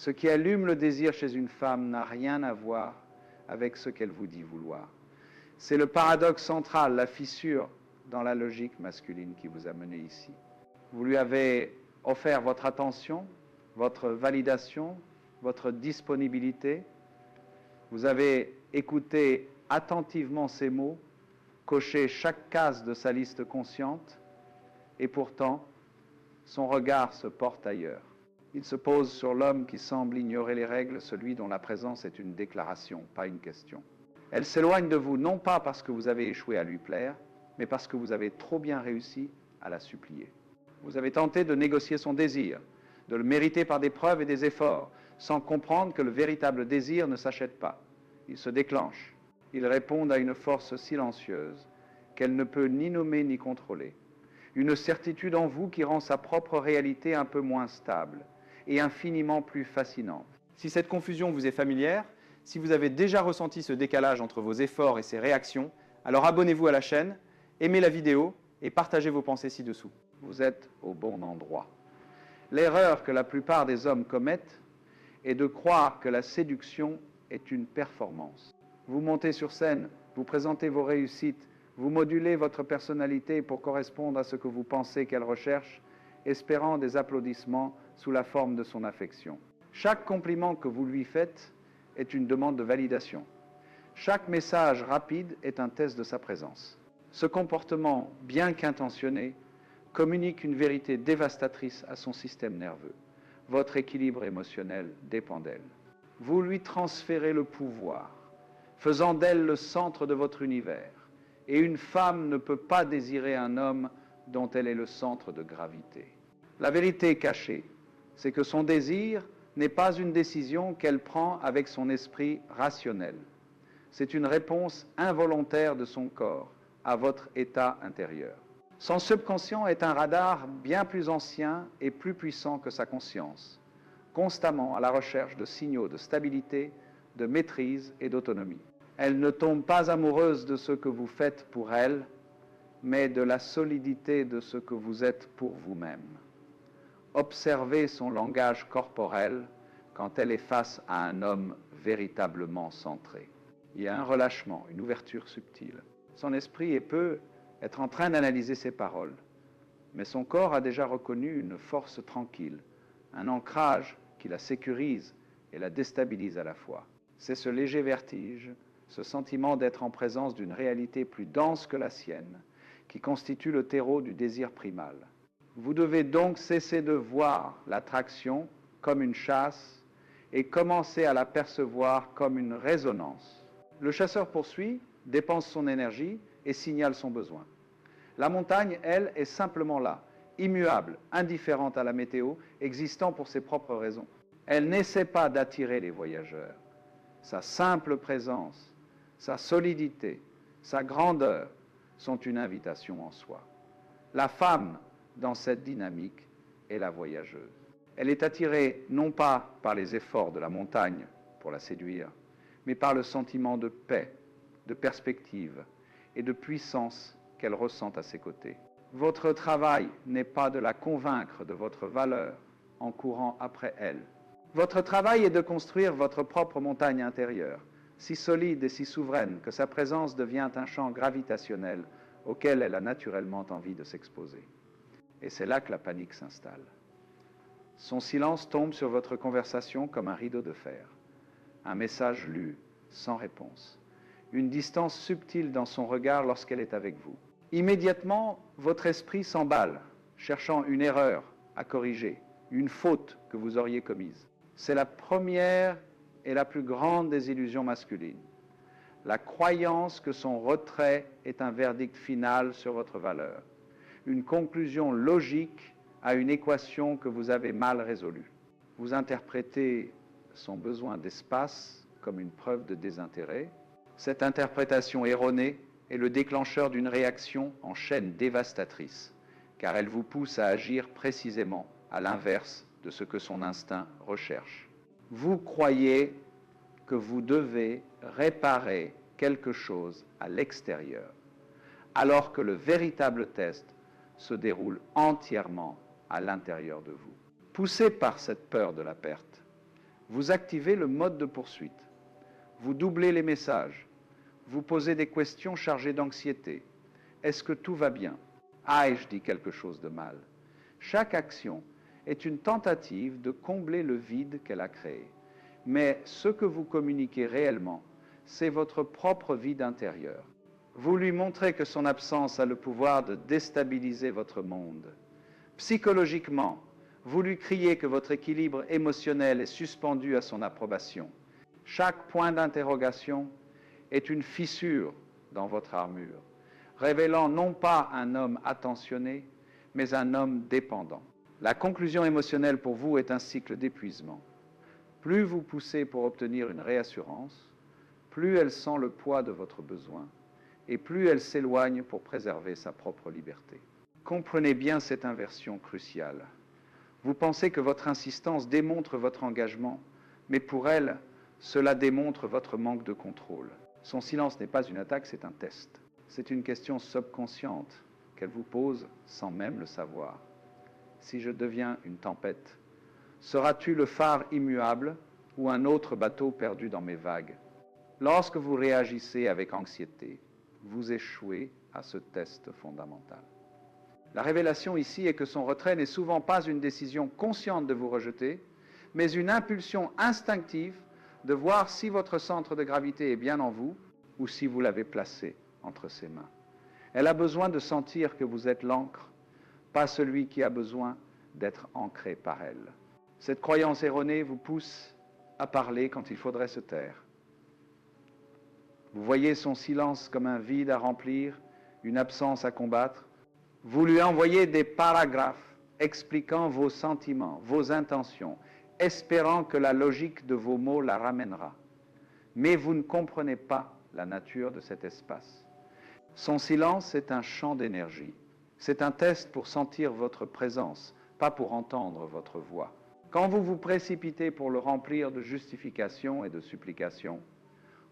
Ce qui allume le désir chez une femme n'a rien à voir avec ce qu'elle vous dit vouloir. C'est le paradoxe central, la fissure dans la logique masculine qui vous a mené ici. Vous lui avez offert votre attention, votre validation, votre disponibilité. Vous avez écouté attentivement ses mots, coché chaque case de sa liste consciente, et pourtant, son regard se porte ailleurs. Il se pose sur l'homme qui semble ignorer les règles, celui dont la présence est une déclaration, pas une question. Elle s'éloigne de vous, non pas parce que vous avez échoué à lui plaire, mais parce que vous avez trop bien réussi à la supplier. Vous avez tenté de négocier son désir, de le mériter par des preuves et des efforts, sans comprendre que le véritable désir ne s'achète pas. Il se déclenche. Il répond à une force silencieuse qu'elle ne peut ni nommer ni contrôler. Une certitude en vous qui rend sa propre réalité un peu moins stable et infiniment plus fascinante. Si cette confusion vous est familière, si vous avez déjà ressenti ce décalage entre vos efforts et ses réactions, alors abonnez-vous à la chaîne, aimez la vidéo et partagez vos pensées ci-dessous. Vous êtes au bon endroit. L'erreur que la plupart des hommes commettent est de croire que la séduction est une performance. Vous montez sur scène, vous présentez vos réussites, vous modulez votre personnalité pour correspondre à ce que vous pensez qu'elle recherche, espérant des applaudissements sous la forme de son affection. Chaque compliment que vous lui faites est une demande de validation. Chaque message rapide est un test de sa présence. Ce comportement, bien qu'intentionné, communique une vérité dévastatrice à son système nerveux. Votre équilibre émotionnel dépend d'elle. Vous lui transférez le pouvoir, faisant d'elle le centre de votre univers. Et une femme ne peut pas désirer un homme dont elle est le centre de gravité. La vérité cachée, c'est que son désir n'est pas une décision qu'elle prend avec son esprit rationnel. C'est une réponse involontaire de son corps à votre état intérieur. Son subconscient est un radar bien plus ancien et plus puissant que sa conscience, constamment à la recherche de signaux de stabilité, de maîtrise et d'autonomie. Elle ne tombe pas amoureuse de ce que vous faites pour elle, mais de la solidité de ce que vous êtes pour vous-même. Observez son langage corporel quand elle est face à un homme véritablement centré. Il y a un relâchement, une ouverture subtile. Son esprit peut être en train d'analyser ses paroles, mais son corps a déjà reconnu une force tranquille, un ancrage qui la sécurise et la déstabilise à la fois. C'est ce léger vertige, ce sentiment d'être en présence d'une réalité plus dense que la sienne, qui constitue le terreau du désir primal. Vous devez donc cesser de voir l'attraction comme une chasse et commencer à la percevoir comme une résonance. Le chasseur poursuit, dépense son énergie et signale son besoin. La montagne, elle, est simplement là, immuable, indifférente à la météo, existant pour ses propres raisons. Elle n'essaie pas d'attirer les voyageurs. Sa simple présence, sa solidité, sa grandeur sont une invitation en soi. La femme, dans cette dynamique, est la voyageuse. Elle est attirée non pas par les efforts de la montagne pour la séduire, mais par le sentiment de paix, de perspective et de puissance qu'elle ressent à ses côtés. Votre travail n'est pas de la convaincre de votre valeur en courant après elle. Votre travail est de construire votre propre montagne intérieure, si solide et si souveraine que sa présence devient un champ gravitationnel auquel elle a naturellement envie de s'exposer. Et c'est là que la panique s'installe. Son silence tombe sur votre conversation comme un rideau de fer. Un message lu, sans réponse. Une distance subtile dans son regard lorsqu'elle est avec vous. Immédiatement, votre esprit s'emballe, cherchant une erreur à corriger, une faute que vous auriez commise. C'est la première et la plus grande des illusions masculines. La croyance que son retrait est un verdict final sur votre valeur. Une conclusion logique à une équation que vous avez mal résolue. Vous interprétez son besoin d'espace comme une preuve de désintérêt. Cette interprétation erronée est le déclencheur d'une réaction en chaîne dévastatrice, car elle vous pousse à agir précisément à l'inverse de ce que son instinct recherche. Vous croyez que vous devez réparer quelque chose à l'extérieur, alors que le véritable test se déroule entièrement à l'intérieur de vous. Poussé par cette peur de la perte, Vous activez le mode de poursuite. Vous doublez les messages. Vous posez des questions chargées d'anxiété. Est-ce que tout va bien? Ai-je dit quelque chose de mal? Chaque action est une tentative de combler le vide qu'elle a créé. Mais ce que vous communiquez réellement, c'est votre propre vide intérieur. Vous lui montrez que son absence a le pouvoir de déstabiliser votre monde. Psychologiquement, vous lui criez que votre équilibre émotionnel est suspendu à son approbation. Chaque point d'interrogation est une fissure dans votre armure, révélant non pas un homme attentionné, mais un homme dépendant. La conclusion émotionnelle pour vous est un cycle d'épuisement. Plus vous poussez pour obtenir une réassurance, plus elle sent le poids de votre besoin, et plus elle s'éloigne pour préserver sa propre liberté. Comprenez bien cette inversion cruciale. Vous pensez que votre insistance démontre votre engagement, mais pour elle, cela démontre votre manque de contrôle. Son silence n'est pas une attaque, c'est un test. C'est une question subconsciente qu'elle vous pose sans même le savoir. Si je deviens une tempête, seras-tu le phare immuable ou un autre bateau perdu dans mes vagues? Lorsque vous réagissez avec anxiété, vous échouez à ce test fondamental. La révélation ici est que son retrait n'est souvent pas une décision consciente de vous rejeter, mais une impulsion instinctive de voir si votre centre de gravité est bien en vous ou si vous l'avez placé entre ses mains. Elle a besoin de sentir que vous êtes l'ancre, pas celui qui a besoin d'être ancré par elle. Cette croyance erronée vous pousse à parler quand il faudrait se taire. Vous voyez son silence comme un vide à remplir, une absence à combattre. Vous lui envoyez des paragraphes expliquant vos sentiments, vos intentions, espérant que la logique de vos mots la ramènera. Mais vous ne comprenez pas la nature de cet espace. Son silence est un champ d'énergie. C'est un test pour sentir votre présence, pas pour entendre votre voix. Quand vous vous précipitez pour le remplir de justifications et de supplications,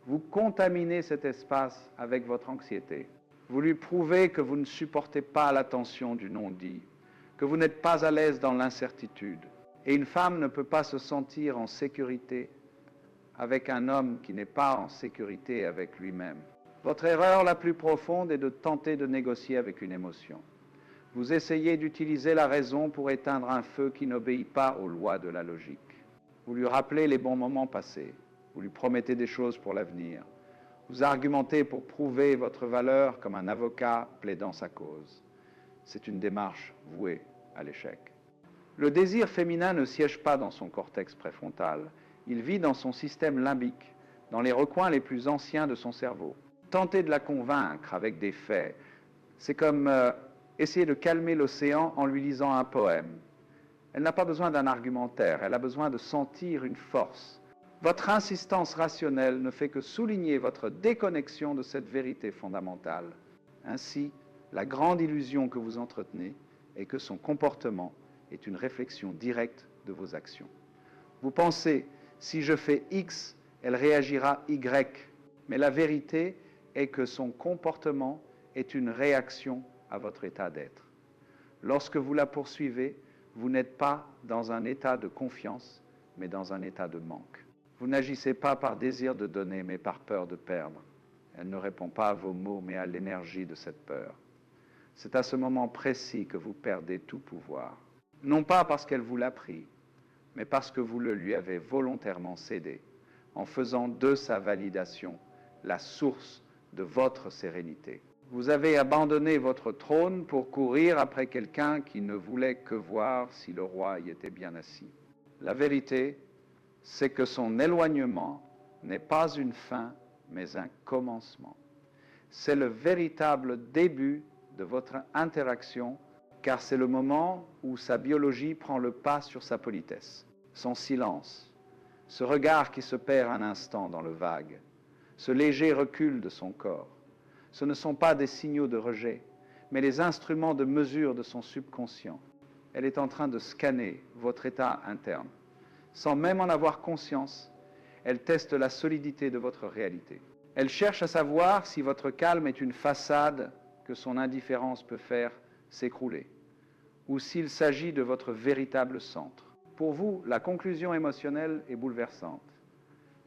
vous contaminez cet espace avec votre anxiété. Vous lui prouvez que vous ne supportez pas la tension du non-dit, que vous n'êtes pas à l'aise dans l'incertitude. Et une femme ne peut pas se sentir en sécurité avec un homme qui n'est pas en sécurité avec lui-même. Votre erreur la plus profonde est de tenter de négocier avec une émotion. Vous essayez d'utiliser la raison pour éteindre un feu qui n'obéit pas aux lois de la logique. Vous lui rappelez les bons moments passés. Vous lui promettez des choses pour l'avenir. Vous argumentez pour prouver votre valeur comme un avocat plaidant sa cause. C'est une démarche vouée à l'échec. Le désir féminin ne siège pas dans son cortex préfrontal. Il vit dans son système limbique, dans les recoins les plus anciens de son cerveau. Tenter de la convaincre avec des faits, c'est comme essayer de calmer l'océan en lui lisant un poème. Elle n'a pas besoin d'un argumentaire, elle a besoin de sentir une force. Votre insistance rationnelle ne fait que souligner votre déconnexion de cette vérité fondamentale. Ainsi, la grande illusion que vous entretenez est que son comportement est une réflexion directe de vos actions. Vous pensez, si je fais X, elle réagira Y, mais la vérité est que son comportement est une réaction à votre état d'être. Lorsque vous la poursuivez, vous n'êtes pas dans un état de confiance, mais dans un état de manque. Vous n'agissez pas par désir de donner, mais par peur de perdre. Elle ne répond pas à vos mots, mais à l'énergie de cette peur. C'est à ce moment précis que vous perdez tout pouvoir. Non pas parce qu'elle vous l'a pris, mais parce que vous le lui avez volontairement cédé, en faisant de sa validation la source de votre sérénité. Vous avez abandonné votre trône pour courir après quelqu'un qui ne voulait que voir si le roi y était bien assis. La vérité, c'est que son éloignement n'est pas une fin, mais un commencement. C'est le véritable début de votre interaction, car c'est le moment où sa biologie prend le pas sur sa politesse. Son silence, ce regard qui se perd un instant dans le vague, ce léger recul de son corps, ce ne sont pas des signaux de rejet, mais les instruments de mesure de son subconscient. Elle est en train de scanner votre état interne. Sans même en avoir conscience, elle teste la solidité de votre réalité. Elle cherche à savoir si votre calme est une façade que son indifférence peut faire s'écrouler, ou s'il s'agit de votre véritable centre. Pour vous, la conclusion émotionnelle est bouleversante.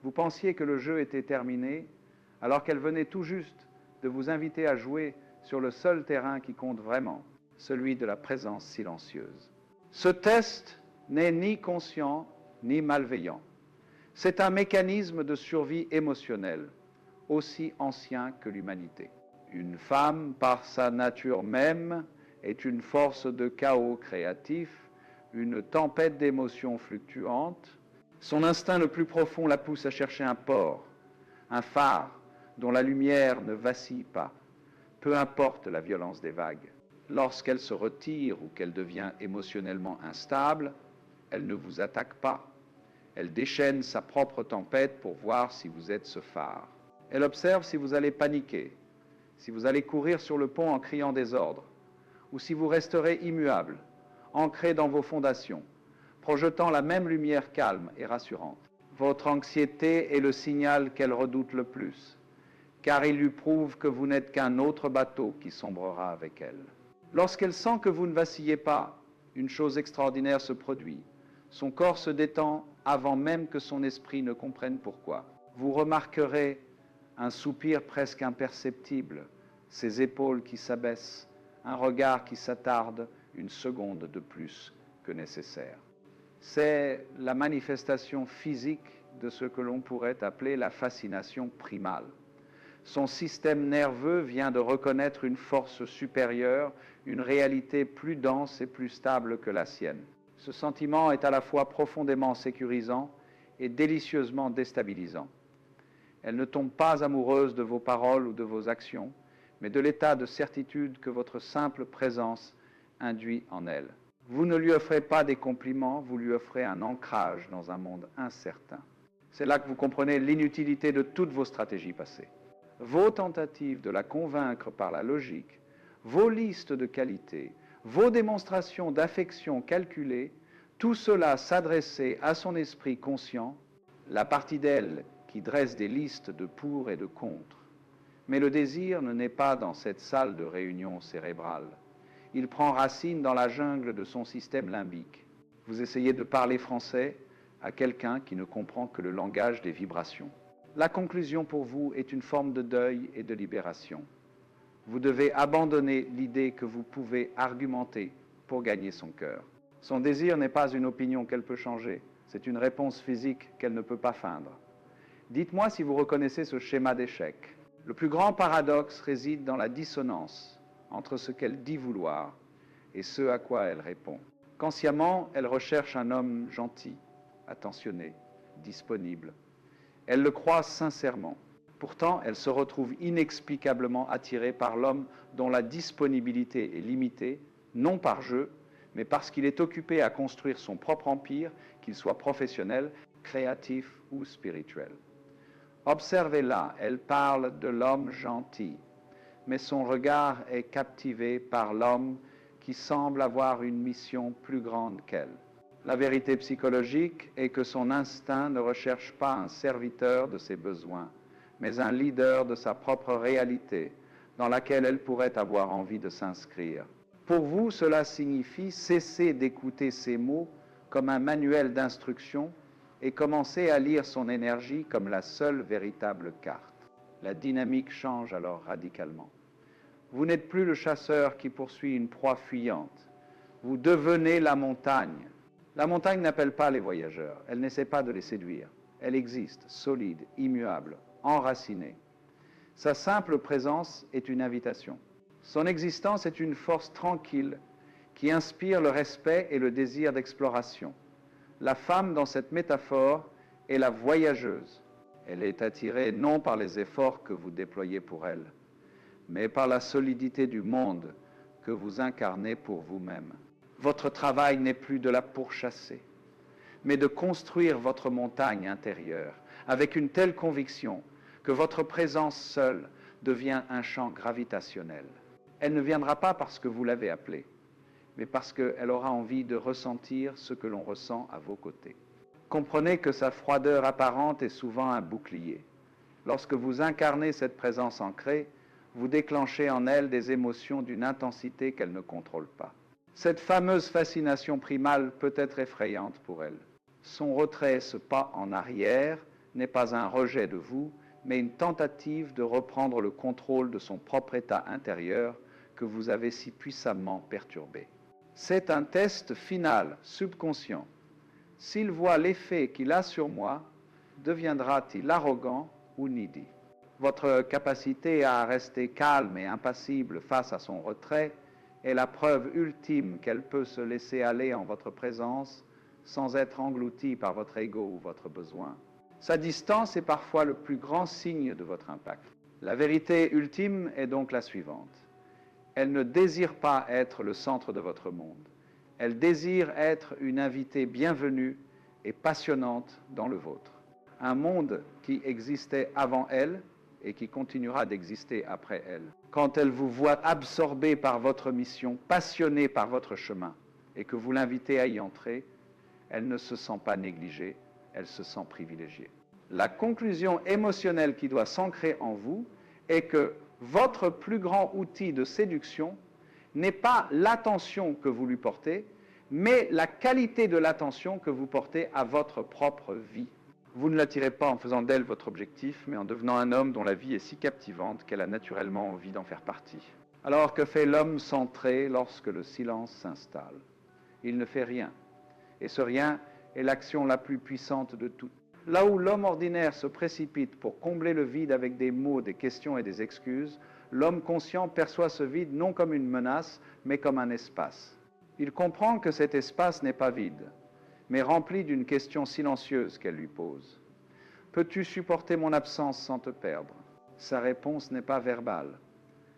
Vous pensiez que le jeu était terminé, alors qu'elle venait tout juste de vous inviter à jouer sur le seul terrain qui compte vraiment, celui de la présence silencieuse. Ce test n'est ni conscient ni malveillant. C'est un mécanisme de survie émotionnelle, aussi ancien que l'humanité. Une femme, par sa nature même, est une force de chaos créatif, une tempête d'émotions fluctuantes. Son instinct le plus profond la pousse à chercher un port, un phare dont la lumière ne vacille pas, peu importe la violence des vagues. Lorsqu'elle se retire ou qu'elle devient émotionnellement instable, elle ne vous attaque pas. Elle déchaîne sa propre tempête pour voir si vous êtes ce phare. Elle observe si vous allez paniquer, si vous allez courir sur le pont en criant des ordres, ou si vous resterez immuable, ancré dans vos fondations, projetant la même lumière calme et rassurante. Votre anxiété est le signal qu'elle redoute le plus, car il lui prouve que vous n'êtes qu'un autre bateau qui sombrera avec elle. Lorsqu'elle sent que vous ne vacillez pas, une chose extraordinaire se produit. Son corps se détend avant même que son esprit ne comprenne pourquoi. Vous remarquerez un soupir presque imperceptible, ses épaules qui s'abaissent, un regard qui s'attarde une seconde de plus que nécessaire. C'est la manifestation physique de ce que l'on pourrait appeler la fascination primale. Son système nerveux vient de reconnaître une force supérieure, une réalité plus dense et plus stable que la sienne. Ce sentiment est à la fois profondément sécurisant et délicieusement déstabilisant. Elle ne tombe pas amoureuse de vos paroles ou de vos actions, mais de l'état de certitude que votre simple présence induit en elle. Vous ne lui offrez pas des compliments, vous lui offrez un ancrage dans un monde incertain. C'est là que vous comprenez l'inutilité de toutes vos stratégies passées. Vos tentatives de la convaincre par la logique, vos listes de qualités, vos démonstrations d'affection calculées, tout cela s'adressait à son esprit conscient, la partie d'elle qui dresse des listes de pour et de contre. Mais le désir ne naît pas dans cette salle de réunion cérébrale. Il prend racine dans la jungle de son système limbique. Vous essayez de parler français à quelqu'un qui ne comprend que le langage des vibrations. La conclusion pour vous est une forme de deuil et de libération. Vous devez abandonner l'idée que vous pouvez argumenter pour gagner son cœur. Son désir n'est pas une opinion qu'elle peut changer, c'est une réponse physique qu'elle ne peut pas feindre. Dites-moi si vous reconnaissez ce schéma d'échec. Le plus grand paradoxe réside dans la dissonance entre ce qu'elle dit vouloir et ce à quoi elle répond. Consciemment, elle recherche un homme gentil, attentionné, disponible. Elle le croit sincèrement. Pourtant, elle se retrouve inexplicablement attirée par l'homme dont la disponibilité est limitée, non par jeu, mais parce qu'il est occupé à construire son propre empire, qu'il soit professionnel, créatif ou spirituel. Observez-la, elle parle de l'homme gentil, mais son regard est captivé par l'homme qui semble avoir une mission plus grande qu'elle. La vérité psychologique est que son instinct ne recherche pas un serviteur de ses besoins, mais un leader de sa propre réalité, dans laquelle elle pourrait avoir envie de s'inscrire. Pour vous, cela signifie cesser d'écouter ses mots comme un manuel d'instruction et commencer à lire son énergie comme la seule véritable carte. La dynamique change alors radicalement. Vous n'êtes plus le chasseur qui poursuit une proie fuyante. Vous devenez la montagne. La montagne n'appelle pas les voyageurs, elle n'essaie pas de les séduire. Elle existe, solide, immuable, enracinée. Sa simple présence est une invitation. Son existence est une force tranquille qui inspire le respect et le désir d'exploration. La femme, dans cette métaphore, est la voyageuse. Elle est attirée non par les efforts que vous déployez pour elle, mais par la solidité du monde que vous incarnez pour vous-même. Votre travail n'est plus de la pourchasser, mais de construire votre montagne intérieure avec une telle conviction que votre présence seule devient un champ gravitationnel. Elle ne viendra pas parce que vous l'avez appelée, mais parce qu'elle aura envie de ressentir ce que l'on ressent à vos côtés. Comprenez que sa froideur apparente est souvent un bouclier. Lorsque vous incarnez cette présence ancrée, vous déclenchez en elle des émotions d'une intensité qu'elle ne contrôle pas. Cette fameuse fascination primale peut être effrayante pour elle. Son retrait, ce pas en arrière, n'est pas un rejet de vous, mais une tentative de reprendre le contrôle de son propre état intérieur que vous avez si puissamment perturbé. C'est un test final, subconscient. S'il voit l'effet qu'il a sur moi, deviendra-t-il arrogant ou needy? Votre capacité à rester calme et impassible face à son retrait est la preuve ultime qu'elle peut se laisser aller en votre présence sans être engloutie par votre ego ou votre besoin. Sa distance est parfois le plus grand signe de votre impact. La vérité ultime est donc la suivante. Elle ne désire pas être le centre de votre monde. Elle désire être une invitée bienvenue et passionnante dans le vôtre. Un monde qui existait avant elle et qui continuera d'exister après elle. Quand elle vous voit absorbé par votre mission, passionné par votre chemin, et que vous l'invitez à y entrer, elle ne se sent pas négligée, elle se sent privilégiée. La conclusion émotionnelle qui doit s'ancrer en vous est que votre plus grand outil de séduction n'est pas l'attention que vous lui portez, mais la qualité de l'attention que vous portez à votre propre vie. Vous ne l'attirez pas en faisant d'elle votre objectif, mais en devenant un homme dont la vie est si captivante qu'elle a naturellement envie d'en faire partie. Alors que fait l'homme centré lorsque le silence s'installe? Il ne fait rien. Et ce rien est l'action la plus puissante de toutes. Là où l'homme ordinaire se précipite pour combler le vide avec des mots, des questions et des excuses, l'homme conscient perçoit ce vide non comme une menace, mais comme un espace. Il comprend que cet espace n'est pas vide, mais rempli d'une question silencieuse qu'elle lui pose. Peux-tu supporter mon absence sans te perdre? Sa réponse n'est pas verbale.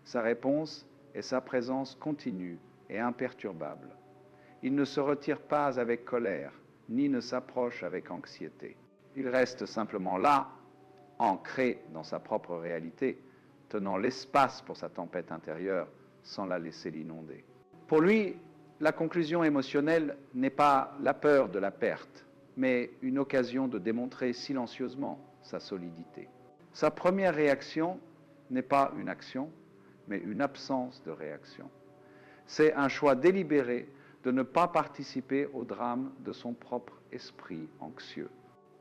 Sa réponse est sa présence continue et imperturbable. Il ne se retire pas avec colère, ni ne s'approche avec anxiété. Il reste simplement là, ancré dans sa propre réalité, tenant l'espace pour sa tempête intérieure sans la laisser l'inonder. Pour lui, la conclusion émotionnelle n'est pas la peur de la perte, mais une occasion de démontrer silencieusement sa solidité. Sa première réaction n'est pas une action, mais une absence de réaction. C'est un choix délibéré de ne pas participer au drame de son propre esprit anxieux.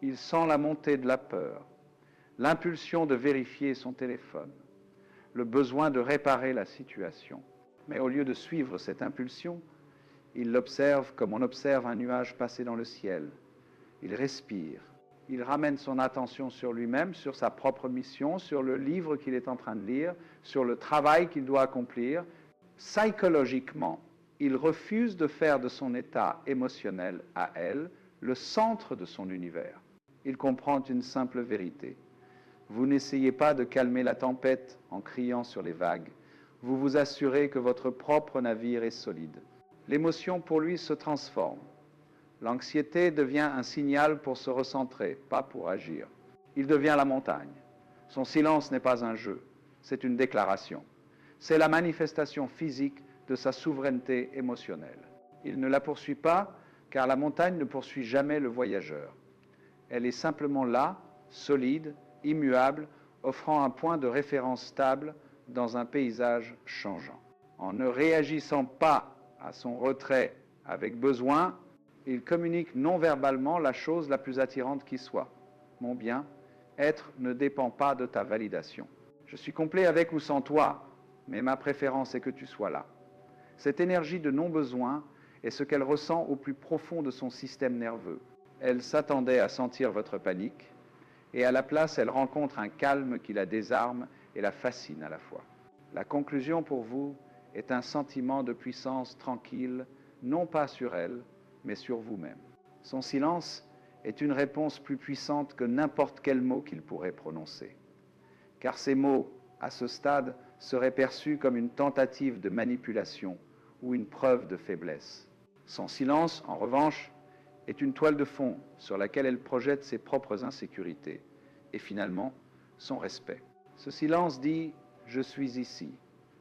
Il sent la montée de la peur, l'impulsion de vérifier son téléphone, le besoin de réparer la situation. Mais au lieu de suivre cette impulsion, il l'observe comme on observe un nuage passer dans le ciel. Il respire, il ramène son attention sur lui-même, sur sa propre mission, sur le livre qu'il est en train de lire, sur le travail qu'il doit accomplir. Psychologiquement, il refuse de faire de son état émotionnel à elle le centre de son univers. Il comprend une simple vérité. Vous n'essayez pas de calmer la tempête en criant sur les vagues. Vous vous assurez que votre propre navire est solide. L'émotion pour lui se transforme. L'anxiété devient un signal pour se recentrer, pas pour agir. Il devient la montagne. Son silence n'est pas un jeu, c'est une déclaration. C'est la manifestation physique de sa souveraineté émotionnelle. Il ne la poursuit pas, car la montagne ne poursuit jamais le voyageur. Elle est simplement là, solide, immuable, offrant un point de référence stable dans un paysage changeant. En ne réagissant pas à son retrait avec besoin, il communique non-verbalement la chose la plus attirante qui soit. Mon bien, être ne dépend pas de ta validation. Je suis complet avec ou sans toi, mais ma préférence est que tu sois là. Cette énergie de non-besoin est ce qu'elle ressent au plus profond de son système nerveux. Elle s'attendait à sentir votre panique, et à la place, elle rencontre un calme qui la désarme et la fascine à la fois. La conclusion pour vous est un sentiment de puissance tranquille, non pas sur elle, mais sur vous-même. Son silence est une réponse plus puissante que n'importe quel mot qu'il pourrait prononcer. Car ces mots, à ce stade, seraient perçus comme une tentative de manipulation ou une preuve de faiblesse. Son silence, en revanche, est une toile de fond sur laquelle elle projette ses propres insécurités et finalement son respect. Ce silence dit « Je suis ici.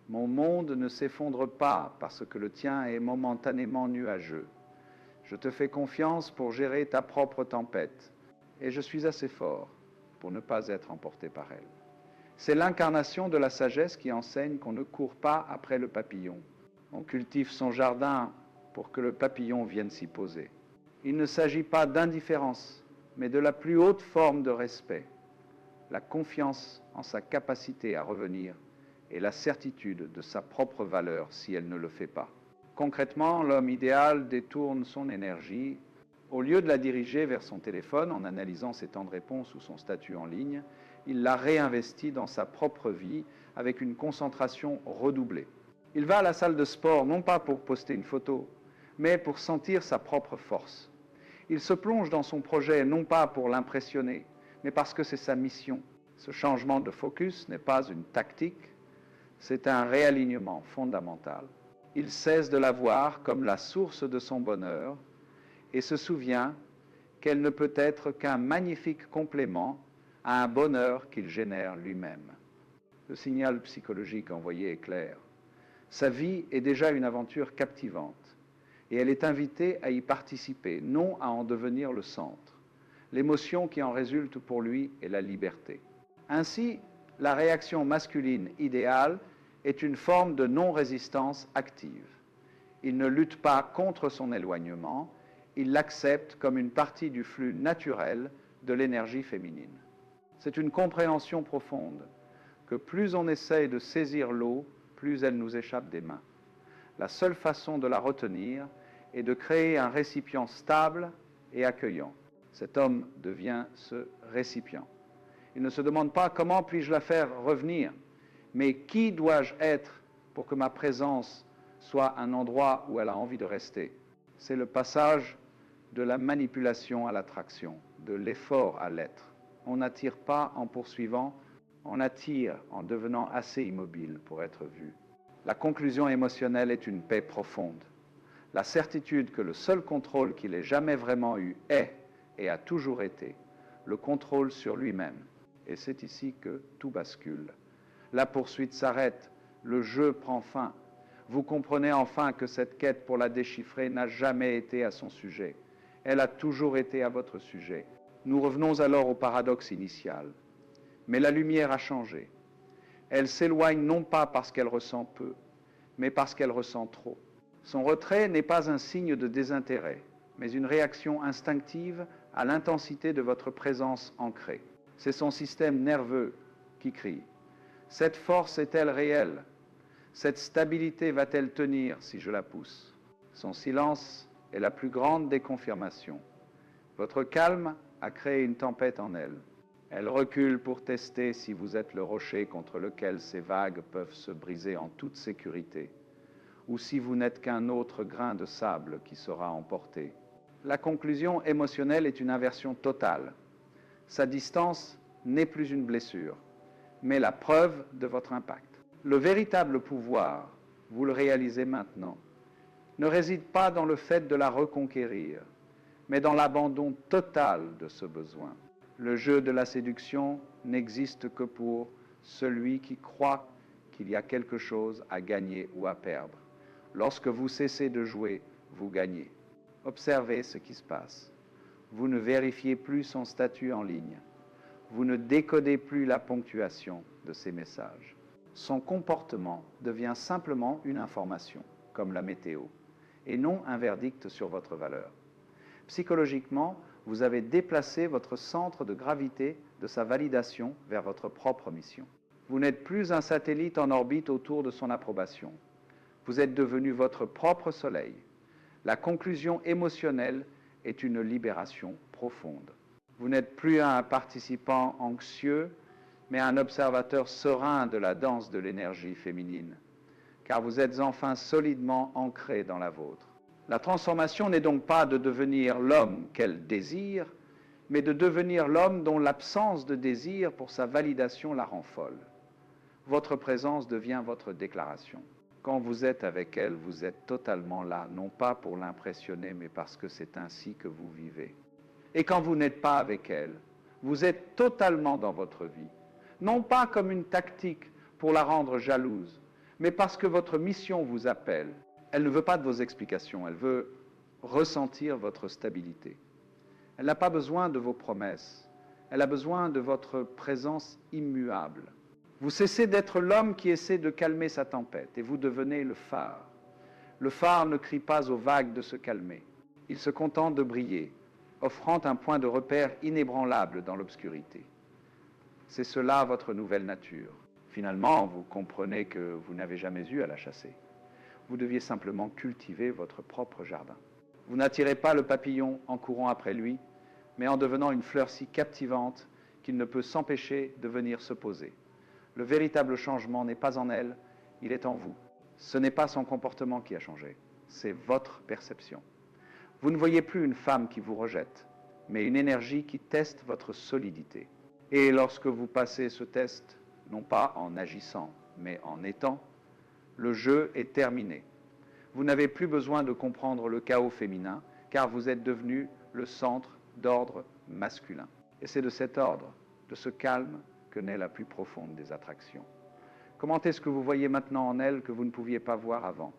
Mon monde ne s'effondre pas parce que le tien est momentanément nuageux. Je te fais confiance pour gérer ta propre tempête et je suis assez fort pour ne pas être emporté par elle. » C'est l'incarnation de la sagesse qui enseigne qu'on ne court pas après le papillon. On cultive son jardin pour que le papillon vienne s'y poser. Il ne s'agit pas d'indifférence, mais de la plus haute forme de respect, la confiance en sa capacité à revenir et la certitude de sa propre valeur si elle ne le fait pas. Concrètement, l'homme idéal détourne son énergie. Au lieu de la diriger vers son téléphone en analysant ses temps de réponse ou son statut en ligne, il la réinvestit dans sa propre vie avec une concentration redoublée. Il va à la salle de sport non pas pour poster une photo, mais pour sentir sa propre force. Il se plonge dans son projet non pas pour l'impressionner, mais parce que c'est sa mission. Ce changement de focus n'est pas une tactique, c'est un réalignement fondamental. Il cesse de la voir comme la source de son bonheur et se souvient qu'elle ne peut être qu'un magnifique complément à un bonheur qu'il génère lui-même. Le signal psychologique envoyé est clair. Sa vie est déjà une aventure captivante et elle est invitée à y participer, non à en devenir le centre. L'émotion qui en résulte pour lui est la liberté. Ainsi, la réaction masculine idéale est une forme de non-résistance active. Il ne lutte pas contre son éloignement, il l'accepte comme une partie du flux naturel de l'énergie féminine. C'est une compréhension profonde que plus on essaye de saisir l'eau, plus elle nous échappe des mains. La seule façon de la retenir est de créer un récipient stable et accueillant. Cet homme devient ce récipient. Il ne se demande pas comment puis-je la faire revenir, mais qui dois-je être pour que ma présence soit un endroit où elle a envie de rester. C'est le passage de la manipulation à l'attraction, de l'effort à l'être. On n'attire pas en poursuivant, on attire en devenant assez immobile pour être vu. La conclusion émotionnelle est une paix profonde. La certitude que le seul contrôle qu'il ait jamais vraiment eu est et a toujours été le contrôle sur lui-même. Et c'est ici que tout bascule. La poursuite s'arrête, le jeu prend fin. Vous comprenez enfin que cette quête pour la déchiffrer n'a jamais été à son sujet. Elle a toujours été à votre sujet. Nous revenons alors au paradoxe initial. Mais la lumière a changé. Elle s'éloigne non pas parce qu'elle ressent peu, mais parce qu'elle ressent trop. Son retrait n'est pas un signe de désintérêt, mais une réaction instinctive à l'intensité de votre présence ancrée. C'est son système nerveux qui crie. Cette force est-elle réelle? Cette stabilité va-t-elle tenir si je la pousse? Son silence est la plus grande des confirmations. Votre calme a créé une tempête en elle. Elle recule pour tester si vous êtes le rocher contre lequel ces vagues peuvent se briser en toute sécurité, ou si vous n'êtes qu'un autre grain de sable qui sera emporté. La conclusion émotionnelle est une inversion totale. Sa distance n'est plus une blessure, mais la preuve de votre impact. Le véritable pouvoir, vous le réalisez maintenant, ne réside pas dans le fait de la reconquérir, mais dans l'abandon total de ce besoin. Le jeu de la séduction n'existe que pour celui qui croit qu'il y a quelque chose à gagner ou à perdre. Lorsque vous cessez de jouer, vous gagnez. Observez ce qui se passe. Vous ne vérifiez plus son statut en ligne. Vous ne décodez plus la ponctuation de ses messages. Son comportement devient simplement une information, comme la météo, et non un verdict sur votre valeur. Psychologiquement, vous avez déplacé votre centre de gravité de sa validation vers votre propre mission. Vous n'êtes plus un satellite en orbite autour de son approbation. Vous êtes devenu votre propre soleil. La conclusion émotionnelle est une libération profonde. Vous n'êtes plus un participant anxieux, mais un observateur serein de la danse de l'énergie féminine, car vous êtes enfin solidement ancré dans la vôtre. La transformation n'est donc pas de devenir l'homme qu'elle désire, mais de devenir l'homme dont l'absence de désir pour sa validation la rend folle. Votre présence devient votre déclaration. Quand vous êtes avec elle, vous êtes totalement là, non pas pour l'impressionner, mais parce que c'est ainsi que vous vivez. Et quand vous n'êtes pas avec elle, vous êtes totalement dans votre vie, non pas comme une tactique pour la rendre jalouse, mais parce que votre mission vous appelle. Elle ne veut pas de vos explications, elle veut ressentir votre stabilité. Elle n'a pas besoin de vos promesses, elle a besoin de votre présence immuable. Vous cessez d'être l'homme qui essaie de calmer sa tempête et vous devenez le Le phare ne crie pas aux vagues de se calmer. Il se contente de briller, offrant un point de repère inébranlable dans l'obscurité. C'est cela votre nouvelle nature. Finalement, vous comprenez que vous n'avez jamais eu à la chasser. Vous deviez simplement cultiver votre propre jardin. Vous n'attirez pas le papillon en courant après lui, mais en devenant une fleur si captivante qu'il ne peut s'empêcher de venir se poser. Le véritable changement n'est pas en elle, il est en vous. Ce n'est pas son comportement qui a changé, c'est votre perception. Vous ne voyez plus une femme qui vous rejette, mais une énergie qui teste votre solidité. Et lorsque vous passez ce test, non pas en agissant, mais en étant, le jeu est terminé. Vous n'avez plus besoin de comprendre le chaos féminin, car vous êtes devenu le centre d'ordre masculin. Et c'est de cet ordre, de ce calme, que naît la plus profonde des attractions. Comment est-ce que vous voyez maintenant en elle que vous ne pouviez pas voir avant ?